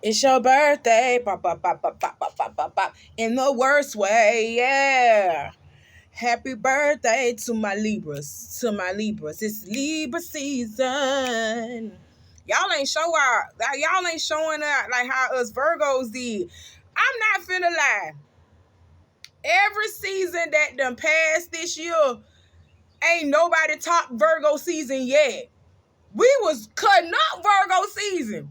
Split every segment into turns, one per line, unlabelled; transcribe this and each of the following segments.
It's your birthday. Pop, pop, pop, pop, pop, pop, pop, pop, pop. In the worst way, yeah. Happy birthday to my Libras. To my Libras. It's Libra season. Y'all ain't showing out like how us Virgos did. I'm not finna lie. Every season that done passed this year, ain't nobody top Virgo season yet. We was cutting up Virgo season.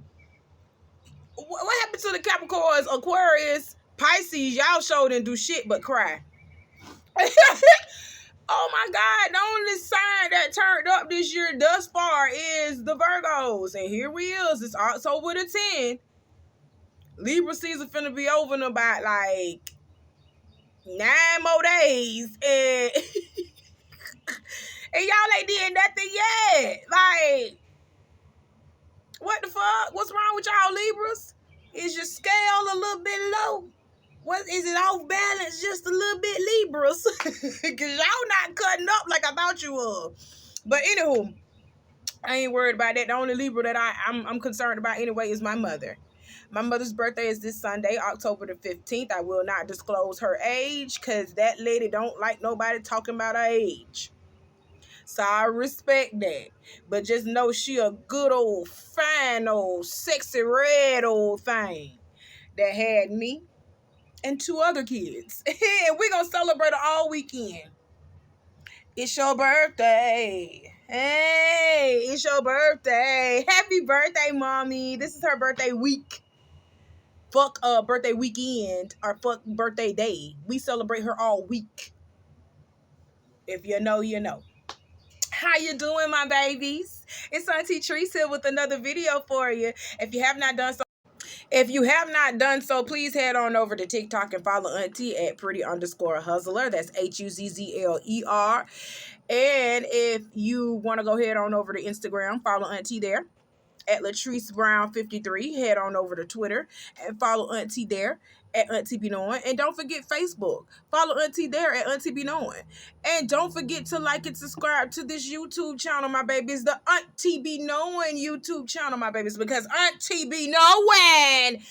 What happened to the Capricorns, Aquarius, Pisces? Y'all sure didn't do shit but cry. Oh my God, the only sign that turned up this year thus far is the Virgos. And here we is. It's October the 10th. Libra season finna be over in about like 9 more days. And, and y'all ain't did nothing yet. Like, what the fuck? What's wrong with y'all Libras? Is your scale a little bit low? What is it off balance just a little bit Libras? Because y'all not cutting up like I thought you were. But anywho, I ain't worried about that. The only Libra that I'm concerned about anyway is my mother. My mother's birthday is this Sunday, October the 15th. I will not disclose her age because that lady don't like nobody talking about her age. So I respect that. But just know she a good old, fine old, sexy red old thing that had me and 2 other kids. And we're going to celebrate her all weekend. It's your birthday. Hey, it's your birthday. Happy birthday, mommy. This is her birthday week. Fuck birthday weekend or fuck birthday day. We celebrate her all week. If you know, you know. How you doing, my babies? It's Auntie Trice here with another video for you. If you have not done so, please head on over to TikTok and follow Auntie at Pretty_Huzzler. That's Huzzler. And if you want to go head on over to Instagram, follow Auntie there at Latrice Brown 53. Head on over to Twitter and follow Auntie there at Auntie Be Knowing. And don't forget Facebook. Follow Auntie there at Auntie Be Knowing. And don't forget to like and subscribe to this YouTube channel, my babies. The Auntie Be Knowing YouTube channel, my babies. Because Auntie Be Knowing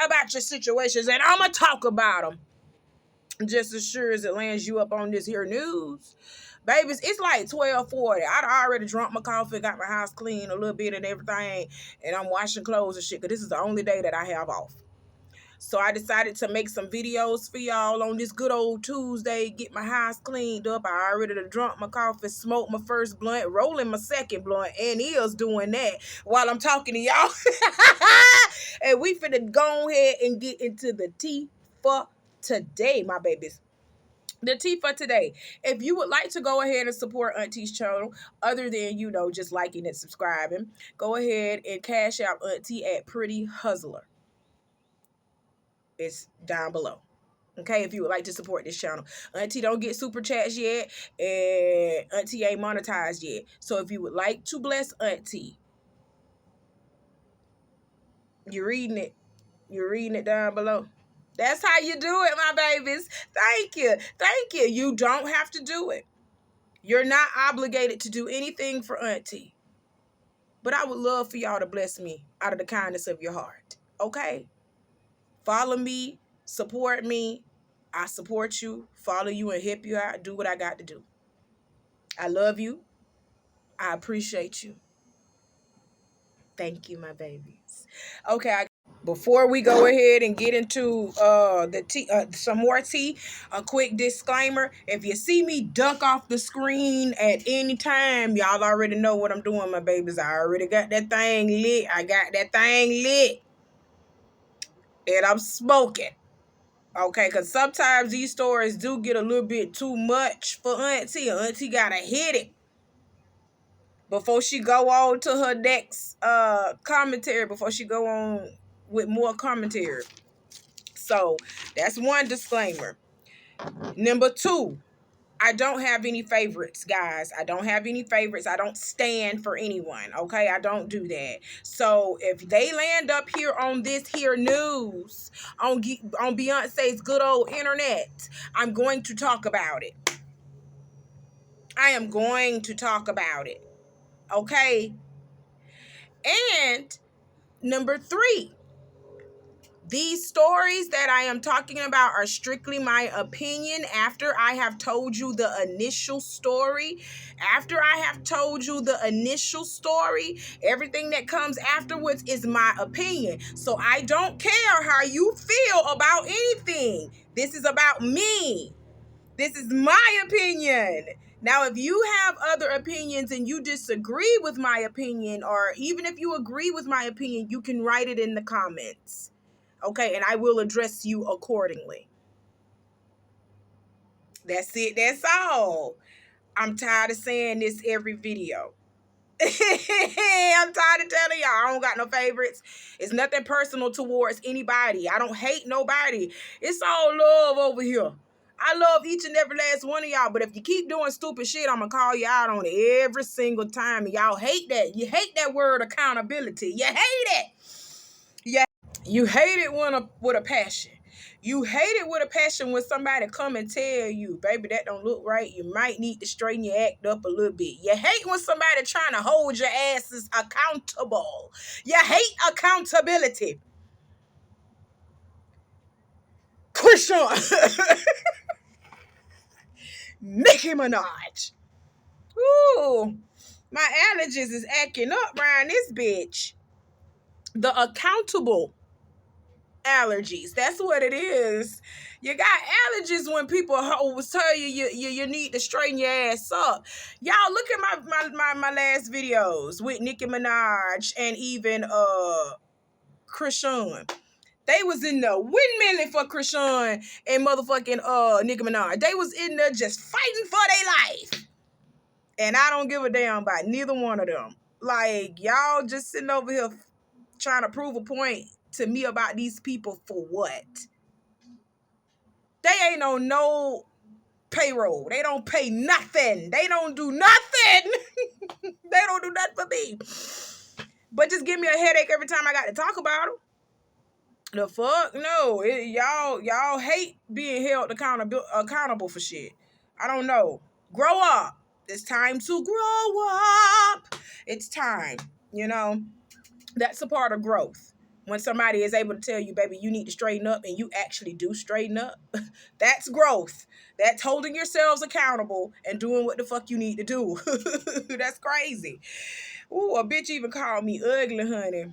about your situations. And I'm going to talk about them just as sure as it lands you up on this here news. Babies, it's like 12:40. I'd already drunk my coffee, got my house clean a little bit and everything, and I'm washing clothes and shit, because this is the only day that I have off. So I decided to make some videos for y'all on this good old Tuesday, get my house cleaned up. I already drunk my coffee, smoked my first blunt, rolling my second blunt, and is doing that while I'm talking to y'all. And we finna go ahead and get into the tea for today, my babies. The tea for today. If you would like to go ahead and support Auntie's channel, other than, just liking and subscribing, go ahead and cash out Auntie at PrettyHuzzler. It's down below. Okay, if you would like to support this channel. Auntie don't get super chats yet, and Auntie ain't monetized yet. So if you would like to bless Auntie, you're reading it down below. That's how you do it, my babies. Thank you. Thank you. You don't have to do it. You're not obligated to do anything for Auntie. But I would love for y'all to bless me out of the kindness of your heart. Okay? Follow me. Support me. I support you. Follow you and help you out. Do what I got to do. I love you. I appreciate you. Thank you, my babies. Okay, before we go ahead and get into the tea, some more tea, a quick disclaimer. If you see me duck off the screen at any time, y'all already know what I'm doing, my babies. I already got that thing lit. And I'm smoking. Okay, because sometimes these stories do get a little bit too much for Auntie. Auntie gotta hit it before she go on to her next commentary, before she go on with more commentary. So that's one disclaimer. Number 2, I don't have any favorites, guys. I don't have any favorites. I don't stand for anyone, okay? I don't do that. So if they land up here on this here news, on Beyonce's good old internet, I'm going to talk about it. I am going to talk about it, okay? And number 3, These stories that I am talking about are strictly my opinion after I have told you the initial story. After I have told you the initial story, everything that comes afterwards is my opinion. So I don't care how you feel about anything. This is about me. This is my opinion. Now, if you have other opinions and you disagree with my opinion, or even if you agree with my opinion, you can write it in the comments. Okay, and I will address you accordingly. That's it. That's all. I'm tired of saying this every video. I'm tired of telling y'all I don't got no favorites. It's nothing personal towards anybody. I don't hate nobody. It's all love over here. I love each and every last one of y'all, but if you keep doing stupid shit, I'm going to call you out on it every single time. And y'all hate that. You hate that word accountability. You hate it. You hate it with a passion. You hate it with a passion when somebody come and tell you, baby, that don't look right. You might need to straighten your act up a little bit. You hate when somebody trying to hold your asses accountable. You hate accountability. Christian. Nicki Minaj. Ooh, my allergies is acting up around this bitch. The accountable allergies. That's what it is. You got allergies when people always tell you need to straighten your ass up. Y'all look at my last videos with Nicki Minaj and even Christian. They was in the windmilling for Christian and motherfucking Nicki Minaj. They was in there just fighting for their life. And I don't give a damn about neither one of them. Like, y'all just sitting over here trying to prove a point to me about these people for what? They ain't on no payroll. They don't pay nothing. They don't do nothing. They don't do nothing for me. But just give me a headache every time I got to talk about them. The fuck? No. Y'all hate being held accountable for shit. I don't know. Grow up. It's time to grow up. It's time. You know? That's a part of growth. When somebody is able to tell you, baby, you need to straighten up, and you actually do straighten up, that's growth. That's holding yourselves accountable and doing what the fuck you need to do. That's crazy. Ooh, a bitch even called me ugly, honey.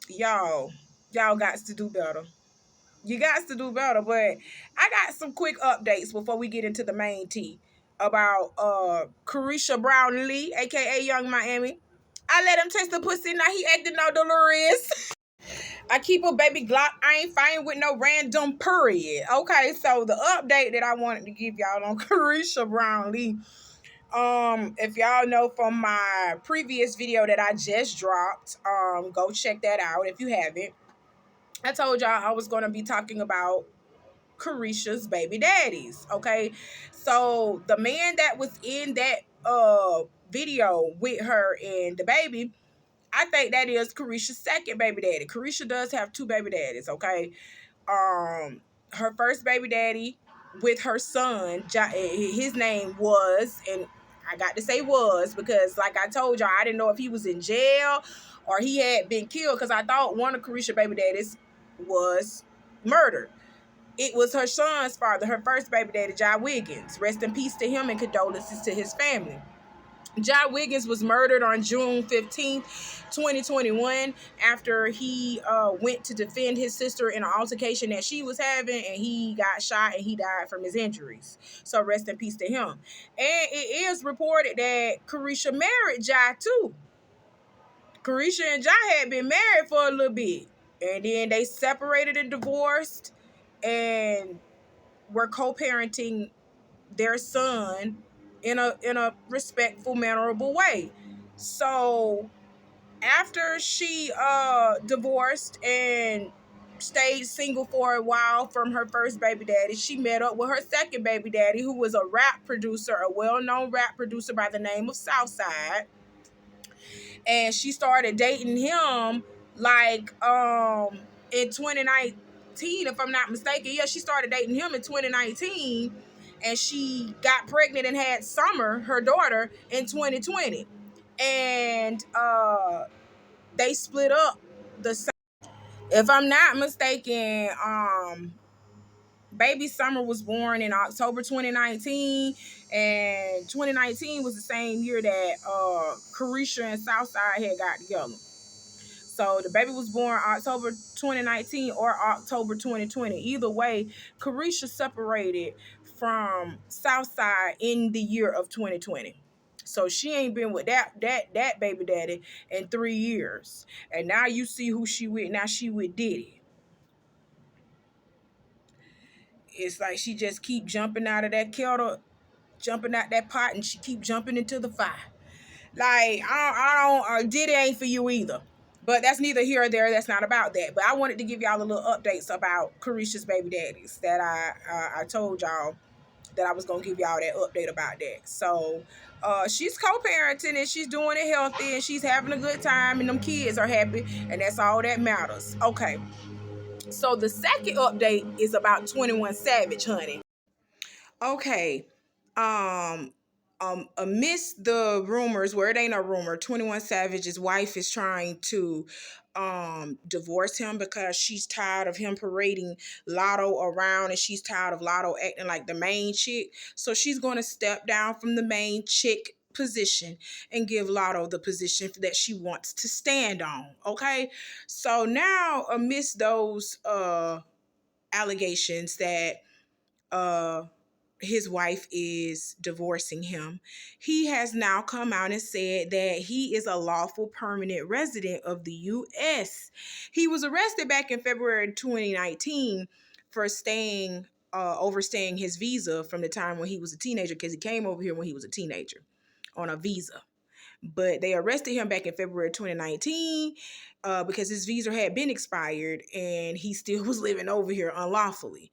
Y'all got to do better. You got to do better, but I got some quick updates before we get into the main tea about Caresha Brownlee, aka Young Miami. I let him taste the pussy, now he acting all delirious. I keep a baby Glock, I ain't fine with no random period. Okay, so the update that I wanted to give y'all on Caresha Brownlee. If y'all know from my previous video that I just dropped, go check that out if you haven't. I told y'all I was gonna be talking about Caresha's baby daddies. Okay, so the man that was in that video with her and the baby, I think that is Caresha's second baby daddy. Caresha does have two baby daddies, okay? Her first baby daddy with her son, his name was, and I got to say was because, like I told y'all, I didn't know if he was in jail or he had been killed because I thought one of Caresha's baby daddies was murdered. It was her son's father, her first baby daddy, Jai Wiggins. Rest in peace to him and condolences to his family. Jai Wiggins was murdered on June 15th, 2021, after he went to defend his sister in an altercation that she was having, and he got shot and he died from his injuries. So rest in peace to him. And it is reported that Caresha married Jai too. Caresha and Jai had been married for a little bit, and then they separated and divorced and were co-parenting their son in a respectful, mannerable way. So after she divorced and stayed single for a while from her first baby daddy, she met up with her second baby daddy, who was a rap producer, a well-known rap producer by the name of Southside. And she started dating him like in 2019, if I'm not mistaken. Yeah, she started dating him in 2019. And she got pregnant and had Summer, her daughter, in 2020. And they split up If I'm not mistaken, baby Summer was born in October 2019, and 2019 was the same year that Caresha and Southside had got together. So the baby was born October 2019 or October 2020. Either way, Caresha separated from Southside in the year of 2020. So she ain't been with that baby daddy in 3 years. And now you see who she with. Now she with Diddy. It's like she just keep jumping out of that kettle, jumping out that pot, and she keep jumping into the fire. Like, I don't Diddy ain't for you either. But that's neither here or there. That's not about that. But I wanted to give y'all a little updates about Caresha's baby daddies that I told y'all that I was gonna give y'all that update about that. So she's co-parenting and she's doing it healthy and she's having a good time and them kids are happy and that's all that matters. Okay. So the second update is about 21 Savage, honey. Okay. Um Amidst the rumors, where it ain't a rumor, 21 Savage's wife is trying to divorce him because she's tired of him parading Lotto around and she's tired of Lotto acting like the main chick. So she's going to step down from the main chick position and give Lotto the position that she wants to stand on. Okay? So now amidst those allegations that his wife is divorcing him, he has now come out and said that he is a lawful permanent resident of the U.S. He was arrested back in February 2019 for overstaying his visa from the time when he was a teenager, because he came over here when he was a teenager on a visa. But they arrested him back in February 2019 because his visa had been expired and he still was living over here unlawfully.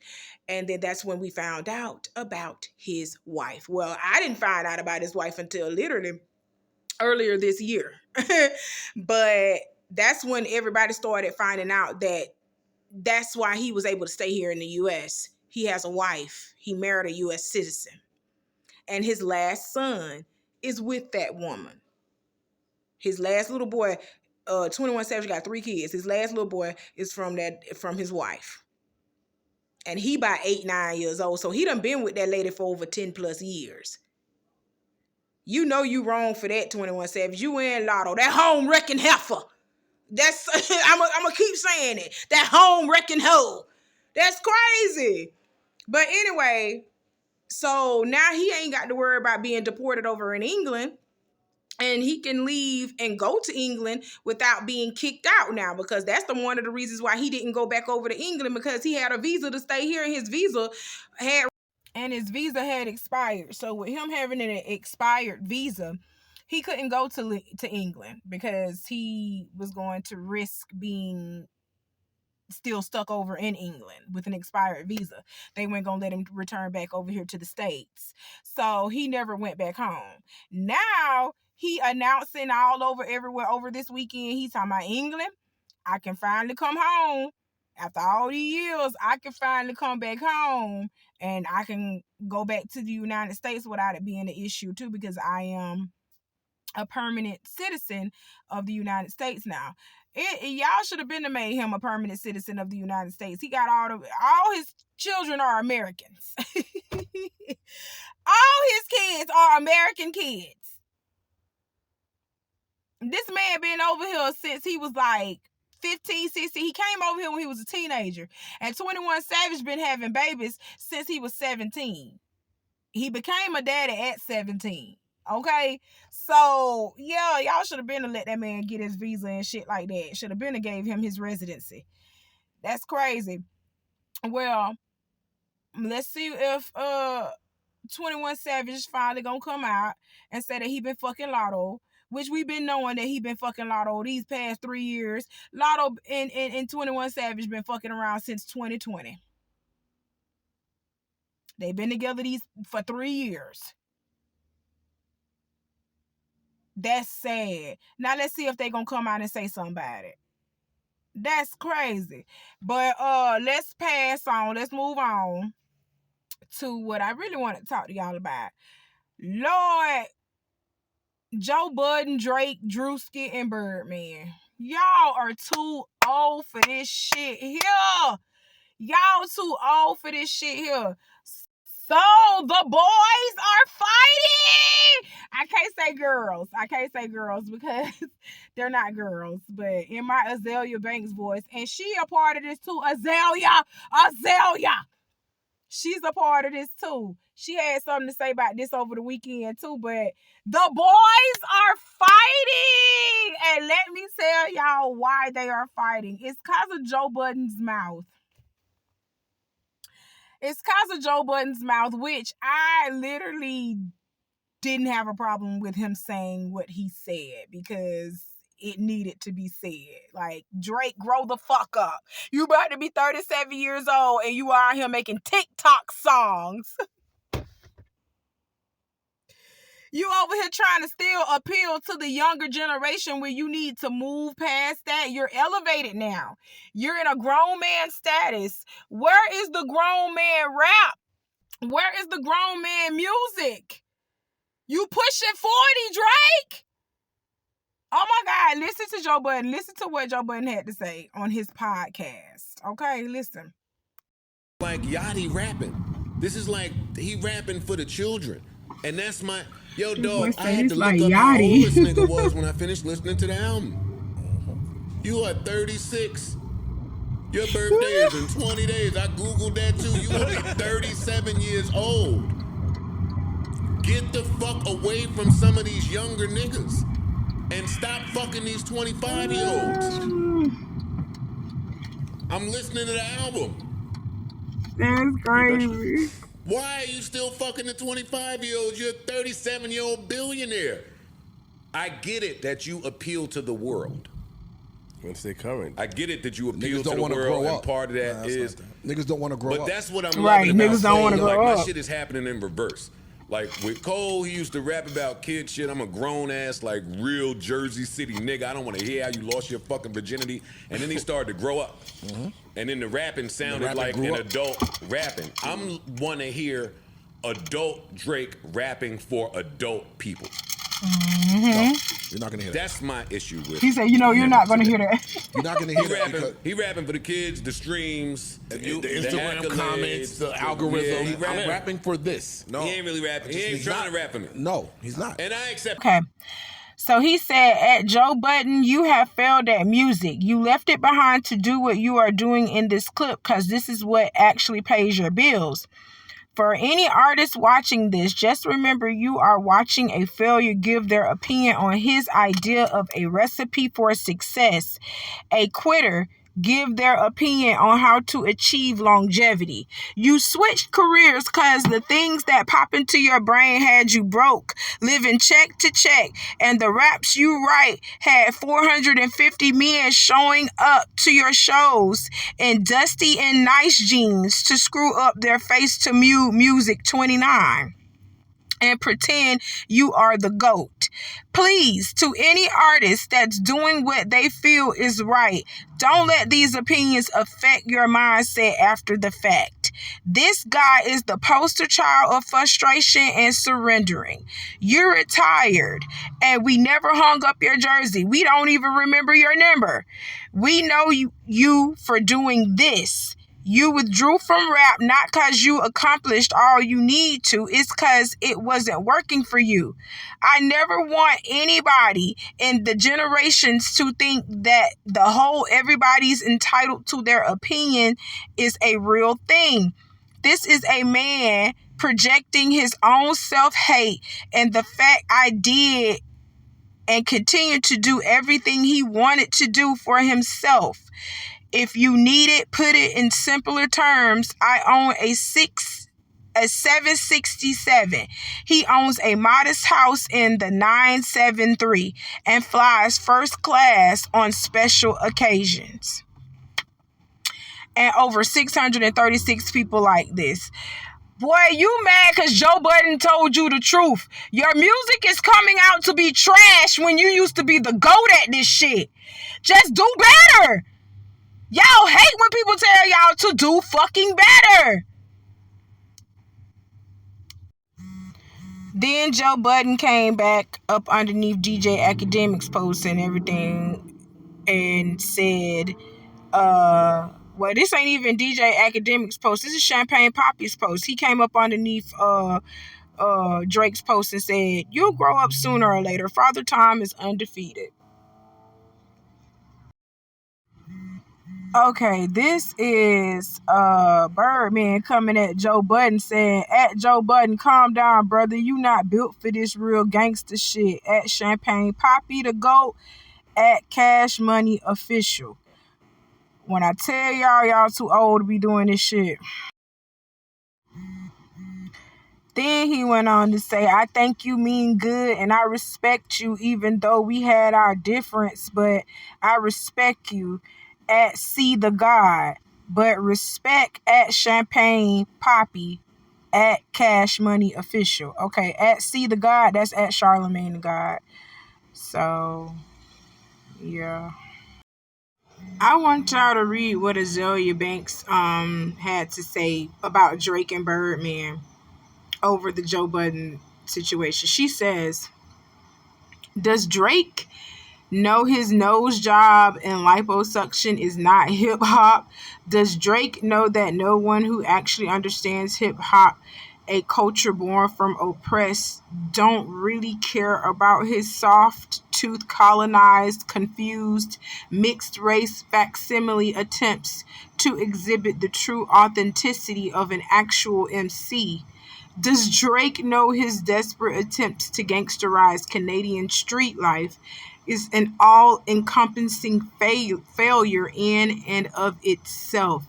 And then that's when we found out about his wife. Well, I didn't find out about his wife until literally earlier this year. But that's when everybody started finding out that that's why he was able to stay here in the U.S. He has a wife. He married a U.S. citizen. And his last son is with that woman. His last little boy, 21 Savage got 3 kids. His last little boy is from his wife. And he about 8, 9 years old. So he done been with that lady for over 10 plus years. You know you wrong for that, 21 Savage. You and Lotto. That home wrecking heifer. That's I'm gonna keep saying it. That home wrecking hoe. That's crazy. But anyway, so now he ain't got to worry about being deported over in England. And he can leave and go to England without being kicked out now, because that's one of the reasons why he didn't go back over to England, because he had a visa to stay here and his visa had expired. So with him having an expired visa, he couldn't go to England because he was going to risk being still stuck over in England with an expired visa. They weren't gonna let him return back over here to the States. So he never went back home. Now he announcing all over everywhere over this weekend. He's talking about England. I can finally come home. After all these years, I can finally come back home and I can go back to the United States without it being an issue too, because I am a permanent citizen of the United States now. Y'all should have been to made him a permanent citizen of the United States. He got all his children are Americans. All his kids are American kids. This man been over here since he was like 15, 16. He came over here when he was a teenager. And 21 Savage been having babies since he was 17. He became a daddy at 17. Okay, so yeah, y'all should have been to let that man get his visa and shit like that. Should have been to gave him his residency. That's crazy. Well, let's see if 21 Savage is finally gonna come out and say that he been fucking Lotto, which we've been knowing that he been fucking Lotto these past 3 years. Lotto and 21 Savage been fucking around since 2020. They've been together for 3 years. That's sad. Now let's see if they gonna come out and say something about it. That's crazy. But let's pass on. Let's move on to what I really want to talk to y'all about. Lord, Joe Budden, Drake, Drewski, and Birdman. Y'all are too old for this shit here. Y'all too old for this shit here. So the boys are fighting. I can't say girls. I can't say girls because they're not girls. But in my Azalea Banks voice, and she a part of this too. Azalea. She's a part of this too. She had something to say about this over the weekend too. But the boys are fighting. And let me tell y'all why they are fighting. It's because of Joe Budden's mouth. It's because of Joe Budden's mouth, which I literally didn't have a problem with him saying what he said because it needed to be said. Like, Drake, grow the fuck up. You about to be 37 years old and you are out here making TikTok songs. You over here trying to still appeal to the younger generation where you need to move past that. You're elevated now. You're in a grown man status. Where is the grown man rap? Where is the grown man music? You pushing 40, Drake? Oh my God, listen to Joe Budden. Listen to what Joe Budden had to say on his podcast. Okay, listen.
Like Yachty rapping. This is like he rapping for the children. And that's my... Yo, dog, I had to look up how old this nigga was when I finished listening to the album. You are 36. Your birthday is in 20 days. I Googled that too. You only 37 years old. Get the fuck away from some of these younger niggas. And stop fucking these 25-year-olds. I'm listening to the album.
That's crazy.
Why are you still fucking the 25-year-olds? You're a 37-year-old billionaire. I get it that you appeal to the world.
When stay current.
I get it that you appeal to the world, and part of that is...
Niggas don't want to grow up.
But that's what I'm loving about
niggas don't want to grow up.
My shit is happening in reverse. Like, with Cole, he used to rap about kid shit. I'm a grown-ass, like, real Jersey City nigga. I don't want to hear how you lost your fucking virginity. And then he started to grow up. And then the rapping sounded like an adult rapping. I want to hear adult Drake rapping for adult people.
No, you're not gonna hear that.
That's my issue with.
He said, you're not gonna hear that.
You're not gonna hear that.
He rapping for the kids, the streams,
the Instagram comments, the algorithm.
Yeah,
I'm rapping for this.
No, he ain't really rapping. He ain't trying to rap for me.
No, he's not.
And I accept.
Okay. So he said, at Joe Budden, you have failed at music. You left it behind to do what you are doing in this clip because this is what actually pays your bills. For any artist watching this, just remember you are watching a failure give their opinion on his idea of a recipe for success. A quitter give their opinion on how to achieve longevity. You switched careers because the things that pop into your brain had you broke, living check to check, and the raps you write had 450 men showing up to your shows in dusty and nice jeans to screw up their face to music 29 and pretend you are the GOAT. Please, to any artist that's doing what they feel is right, don't let these opinions affect your mindset after the fact. This guy is the poster child of frustration and surrendering. You're retired, and we never hung up your jersey. We don't even remember your number. We know you for doing this. You withdrew from rap not because you accomplished all you need to. It's because it wasn't working for you. I never want anybody in the generations to think that the whole everybody's entitled to their opinion is a real thing. This is a man projecting his own self-hate and the fact I did and continue to do everything he wanted to do for himself. If you need it, put it in simpler terms. I own a 767. He owns a modest house in the 973 and flies first class on special occasions. And over 636 people like this. Boy, you mad because Joe Budden told you the truth. Your music is coming out to be trash when you used to be the GOAT at this shit. Just do better. Y'all hate when people tell y'all to do fucking better. Then Joe Budden came back up underneath DJ Academic's post and everything and said, Well, this ain't even DJ Academic's post. This is Champagne Poppy's post. He came up underneath Drake's post and said, "You'll grow up sooner or later. Father Time is undefeated." Okay, this is Birdman coming at Joe Budden saying, "At Joe Budden, calm down, brother. You not built for this real gangster shit." At Champagne Poppy the GOAT. At Cash Money Official. When I tell y'all too old to be doing this shit. Then he went on to say, "I think you mean good and I respect you even though we had our difference, but I respect you." At See the God, but respect at Champagne Poppy. At Cash Money Official. Okay, at See the God, that's at Charlemagne the God. So, yeah. I want y'all to read what Azealia Banks had to say about Drake and Birdman over the Joe Budden situation. She says, "Does Drake know his nose job and liposuction is not hip hop? Does Drake know that no one who actually understands hip hop, a culture born from oppressed, don't really care about his soft tooth colonized, confused, mixed race facsimile attempts to exhibit the true authenticity of an actual MC? Does Drake know his desperate attempts to gangsterize Canadian street life is an all-encompassing failure in and of itself?"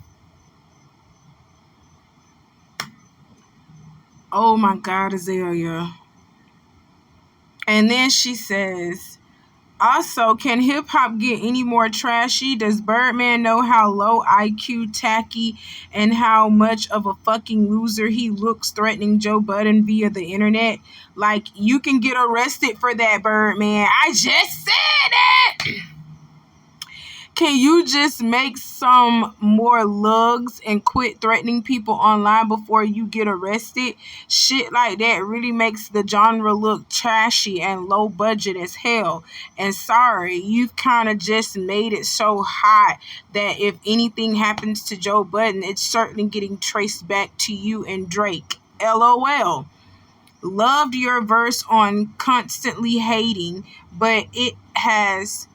Oh my God, Azealia. And then she says, "Also, can hip-hop get any more trashy? Does Birdman know how low IQ, tacky, and how much of a fucking loser he looks threatening Joe Budden via the internet? Like, you can get arrested for that, Birdman. I just said it! Can you just make some more lugs and quit threatening people online before you get arrested? Shit like that really makes the genre look trashy and low budget as hell. And sorry, you've kind of just made it so hot that if anything happens to Joe Budden, it's certainly getting traced back to you and Drake. LOL. Loved your verse on constantly hating, but it has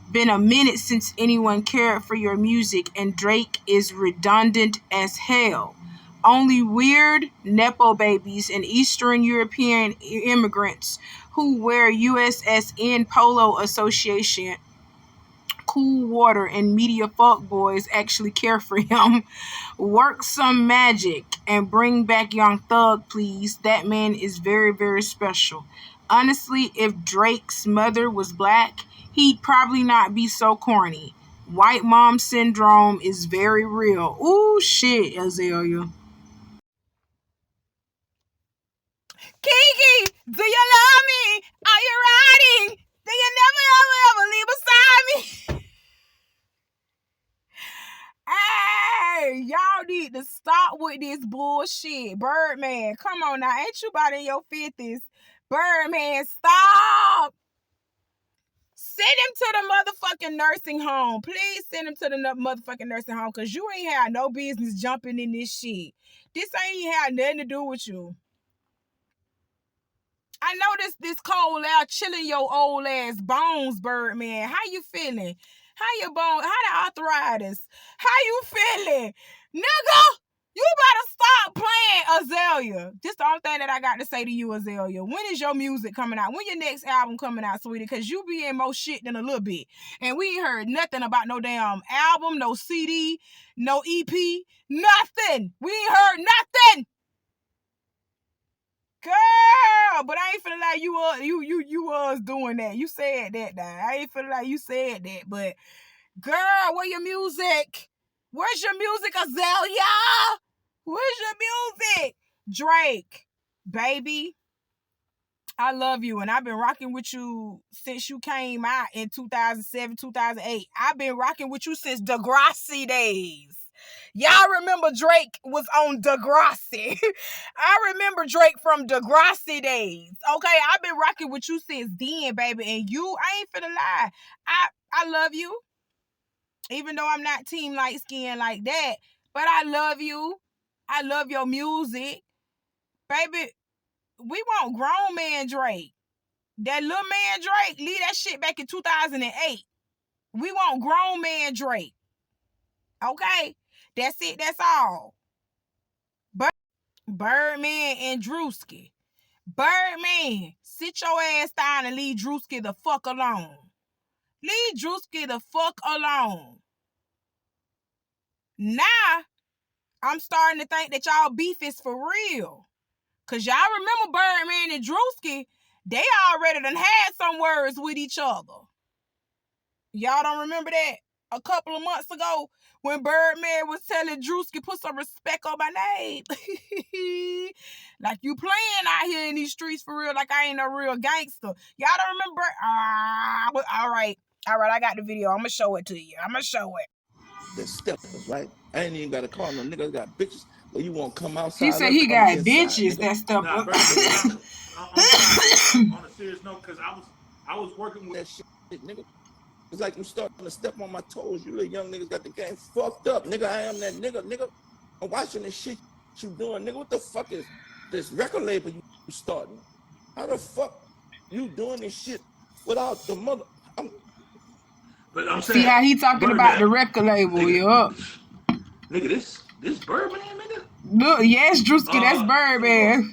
been a minute since anyone cared for your music, and Drake is redundant as hell. Only weird Nepo babies and Eastern European immigrants who wear USSN Polo Association, Cool Water, and Media Fuckboys actually care for him. Work some magic and bring back Young Thug, please. That man is very, very special. Honestly, if Drake's mother was black, he'd probably not be so corny. White mom syndrome is very real." Ooh, shit, Azealia. Kiki, do you love me? Are you riding? Do you never, ever, ever leave beside me? Hey, y'all need to stop with this bullshit. Birdman, come on now. Ain't you about in your 50s? Birdman, stop. Send him to the motherfucking nursing home. Please send him to the motherfucking nursing home, because you ain't had no business jumping in this shit. This ain't had nothing to do with you. I know this cold out chilling your old ass bones, Birdman. How you feeling? How your bone? How the arthritis? How you feeling? Nigga, you better stop playing, Azealia. This the only thing that I got to say to you, Azealia. When is your music coming out? When your next album coming out, sweetie? Because you be in more shit than a little bit. And we ain't heard nothing about no damn album, no CD, no EP, nothing. We ain't heard nothing. Girl, but I ain't feeling like you was doing that. You said that now. I ain't feeling like you said that. But girl, where your music? Where's your music, Azealia? Where's your music? Drake, baby, I love you, and I've been rocking with you since you came out in 2007, 2008. I've been rocking with you since Degrassi days. Y'all remember Drake was on Degrassi. I remember Drake from Degrassi days. Okay, I've been rocking with you since then, baby. And you, I ain't finna lie. I love you. Even though I'm not team light skin like that, but I love you. I love your music. Baby, we want grown man Drake. That little man Drake, leave that shit back in 2008. We want grown man Drake. Okay? That's it. That's all. Birdman and Drewski. Birdman, sit your ass down and leave Drewski the fuck alone. Leave Drewski the fuck alone. Now, I'm starting to think that y'all beef is for real. Because y'all remember Birdman and Drewski, they already done had some words with each other. Y'all don't remember that? A couple of months ago when Birdman was telling Drewski, put some respect on my name. Like you playing out here in these streets for real, like I ain't a real gangster. Y'all don't remember? All right, I got the video. I'm going to show it to you. I'm going to show it.
The steppers, right? I ain't even got to call no niggas got bitches. Well, you won't come outside.
He said he got bitches that step
nah,
up.
on a serious note, because I was working with
that shit, nigga. It's like you starting to step on my toes. You little young niggas got the game fucked up. Nigga, I am that nigga. I'm watching this shit you doing. Nigga, what the fuck is this record label you starting? How the fuck you doing this shit without the mother?
But I'm saying,
see how he talking about the record label,
nigga, nigga, this Birdman, nigga.
Look, yes, Drewski, that's Birdman.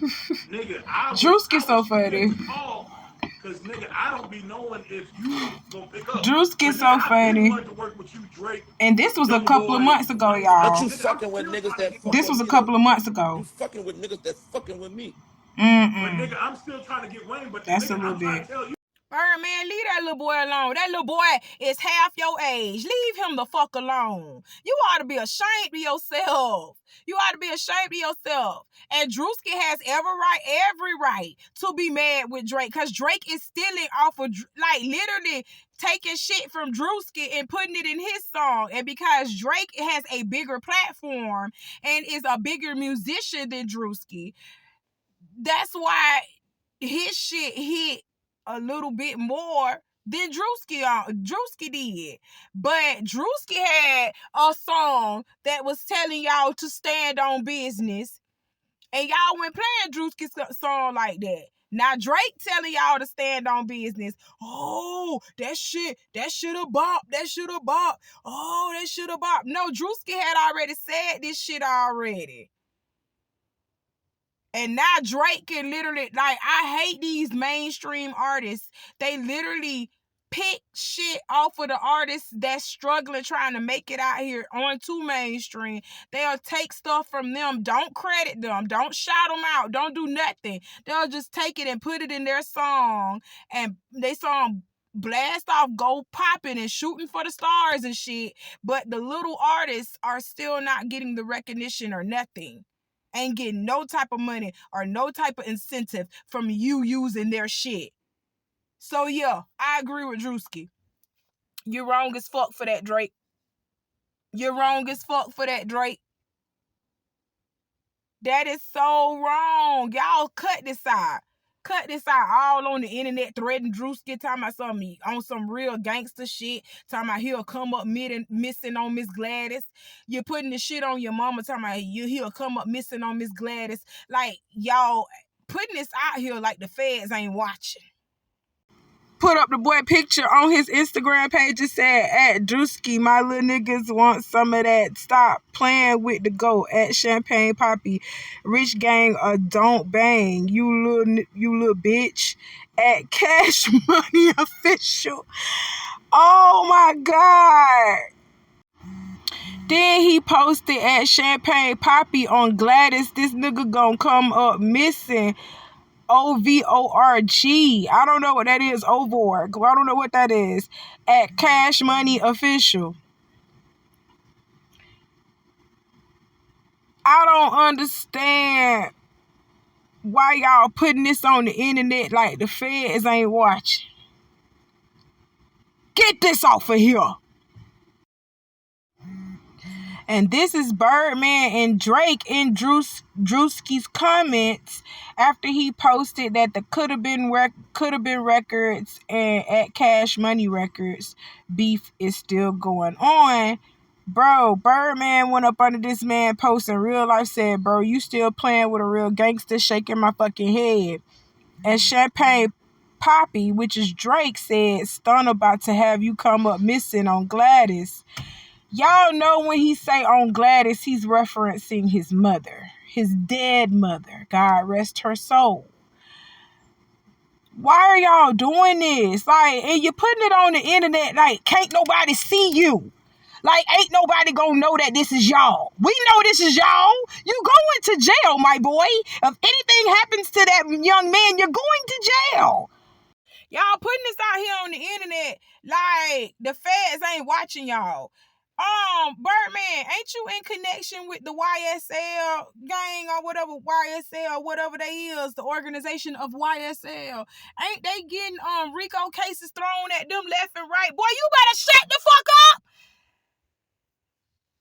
Nigga,
Drewski so funny.
Cause nigga, I don't be knowing if you gonna pick up.
Drewski so funny.
I to work with you, Drake.
And this was a couple of months ago, y'all.
But you fucking with niggas that fucking
this was a couple of months ago.
You fucking with niggas that fucking with me.
But nigga, I'm still trying to get Wayne, but
that's
nigga,
a little
I'm
bit.
trying to tell you.
Birdman, leave that little boy alone. That little boy is half your age. Leave him the fuck alone. You ought to be ashamed of yourself. You ought to be ashamed of yourself. And Drewski has every right to be mad with Drake, because Drake is stealing off of, like, literally taking shit from Drewski and putting it in his song. And because Drake has a bigger platform and is a bigger musician than Drewski, that's why his shit hit a little bit more than Drewski did. But Drewski had a song that was telling y'all to stand on business, and y'all went playing Drewski's song like that. Now Drake telling y'all to stand on business. Oh, that shit a bop. That shit a bop. Oh, that shit a bop. No, Drewski had already said this shit already. And now Drake can literally, like, I hate these mainstream artists. They literally pick shit off of the artists that's struggling trying to make it out here onto mainstream. They'll take stuff from them. Don't credit them. Don't shout them out. Don't do nothing. They'll just take it and put it in their song. And they song blast off, go popping and shooting for the stars and shit. But the little artists are still not getting the recognition or nothing. Ain't getting no type of money or no type of incentive from you using their shit. So yeah, I agree with Drewski. You're wrong as fuck for that, Drake. You're wrong as fuck for that, Drake. That is so wrong. Y'all cut this out. Cut this out all on the internet, threatening Drewski, talking about something on some real gangster shit, talking about he'll come up missing on Miss Gladys. You're putting the shit on your mama, talking about he'll come up missing on Miss Gladys. Like, y'all putting this out here like the feds ain't watching. Put up the boy picture on his Instagram page and said, at Drewski, my little niggas want some of that. Stop playing with the goat. At Champagne Poppy, Rich Gang don't bang. You little bitch. At Cash Money Official. Oh my God. Then he posted at Champagne Poppy on Gladys, this nigga gonna come up missing. OVORG. I don't know what that is. OVORG. I don't know what that is. At Cash Money Official. I don't understand why y'all putting this on the internet like the feds ain't watching. Get this off of here. And this is Birdman and Drake in Drewski's comments after he posted that the could have been records and at Cash Money Records beef is still going on. Bro, Birdman went up under this man post in real life, said, bro, you still playing with a real gangster, shaking my fucking head. And Champagne Poppy, which is Drake, said, stun about to have you come up missing on Gladys. Y'all know when he say on Gladys, he's referencing his mother, his dead mother. God rest her soul. Why are y'all doing this? Like, and you're putting it on the internet like, can't nobody see you. Like, ain't nobody gonna know that this is y'all. We know this is y'all. You going to jail, my boy. If anything happens to that young man, you're going to jail. Y'all putting this out here on the internet like the feds ain't watching y'all. Birdman, ain't you in connection with the YSL gang or whatever, YSL, whatever they is, the organization of YSL? Ain't they getting RICO cases thrown at them left and right? Boy, you better shut the fuck up.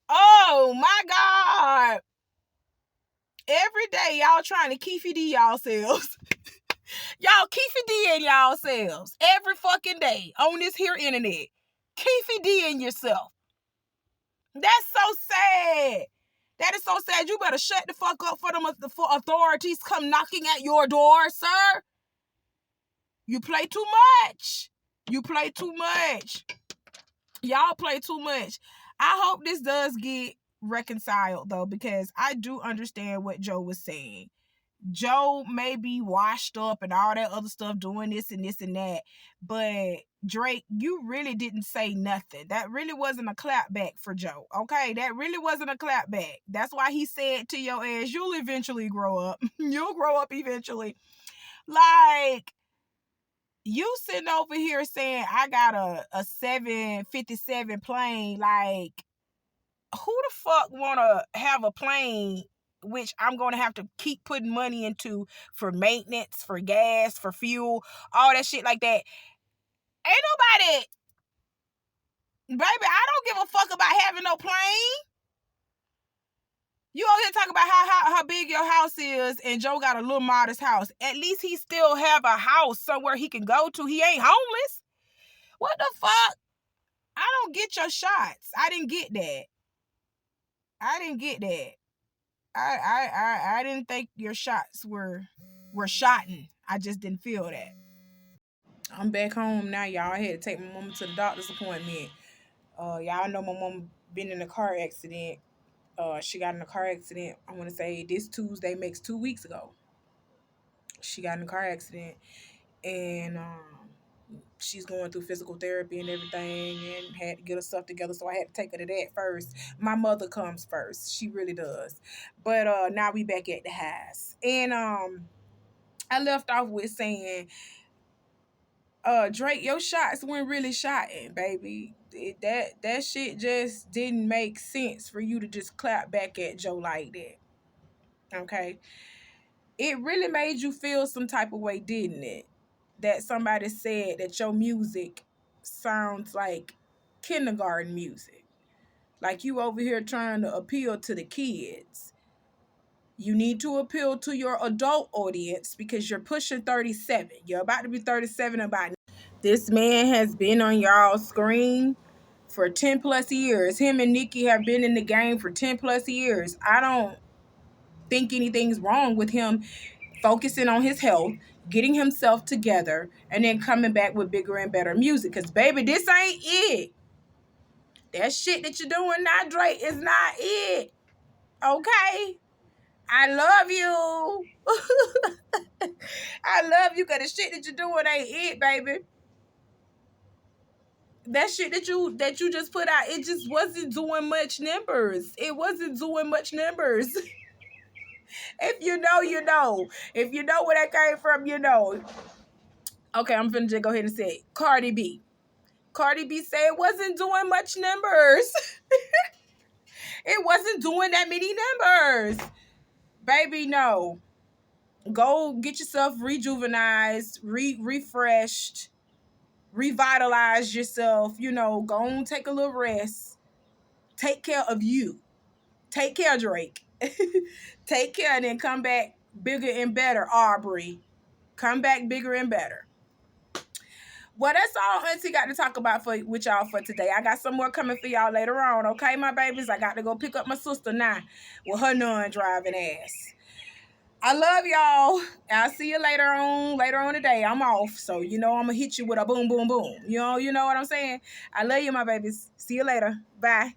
Oh my God. Every day y'all trying to Keefy D y'allselves. Y'all Keefy D in y'allselves. Every fucking day on this here internet. Keefy D in yourself. That's so sad. That is so sad. You better shut the fuck up for authorities come knocking at your door, sir. You play too much. You play too much. Y'all play too much. I hope this does get reconciled, though, because I do understand what Joe was saying. Joe may be washed up and all that other stuff, doing this and this and that. But Drake, you really didn't say nothing. That really wasn't a clapback for Joe. Okay, that really wasn't a clapback. That's why he said to your ass, you'll eventually grow up. You'll grow up eventually. Like, you sitting over here saying I got a 757 plane. Like, who the fuck wanna have a plane which I'm going to have to keep putting money into for maintenance, for gas, for fuel, all that shit like that? Ain't nobody, baby, I don't give a fuck about having no plane. You over here talking about how big your house is, and Joe got a little modest house. At least he still have a house somewhere he can go to. He ain't homeless. What the fuck? I don't get your shots. I didn't get that. I didn't think your shots were shotting. I just didn't feel that. I'm back home now, y'all. I had to take my mama to the doctor's appointment. Y'all know my mom been in a car accident. She got in a car accident, I want to say this Tuesday makes 2 weeks ago. She got in a car accident, and she's going through physical therapy and everything, and had to get herself together, so I had to take her to that first. My mother comes first. She really does. But now we back at the house. And I left off with saying, Drake, your shots weren't really shotting, baby. That shit just didn't make sense for you to just clap back at Joe like that. Okay? It really made you feel some type of way, didn't it? That somebody said that your music sounds like kindergarten music. Like you over here trying to appeal to the kids. You need to appeal to your adult audience because you're pushing 37. You're about to be 37 about now. This man has been on y'all's screen for 10 plus years. Him and Nicki have been in the game for 10 plus years. I don't think anything's wrong with him focusing on his health, getting himself together, and then coming back with bigger and better music. Because, baby, this ain't it. That shit that you're doing now, Drake, is not it. Okay? I love you. I love you because the shit that you're doing ain't it, baby. That shit that you just put out, it just wasn't doing much numbers. It wasn't doing much numbers. If you know, you know. If you know where that came from, you know. Okay, I'm finna just go ahead and say it. Cardi B. Cardi B said it wasn't doing much numbers. It wasn't doing that many numbers. Baby, no. Go get yourself rejuvenized, refreshed, revitalize yourself. You know, go and take a little rest. Take care of you. Take care, Drake. Take care and then come back bigger and better, Aubrey. Come back bigger and better. Well, that's all Auntie got to talk about with y'all for today. I got some more coming for y'all later on, okay, my babies? I got to go pick up my sister now with her non-driving ass. I love y'all. I'll see you later on today. I'm off, so I'm gonna hit you with a boom, boom, boom. You know what I'm saying? I love you, my babies. See you later. Bye.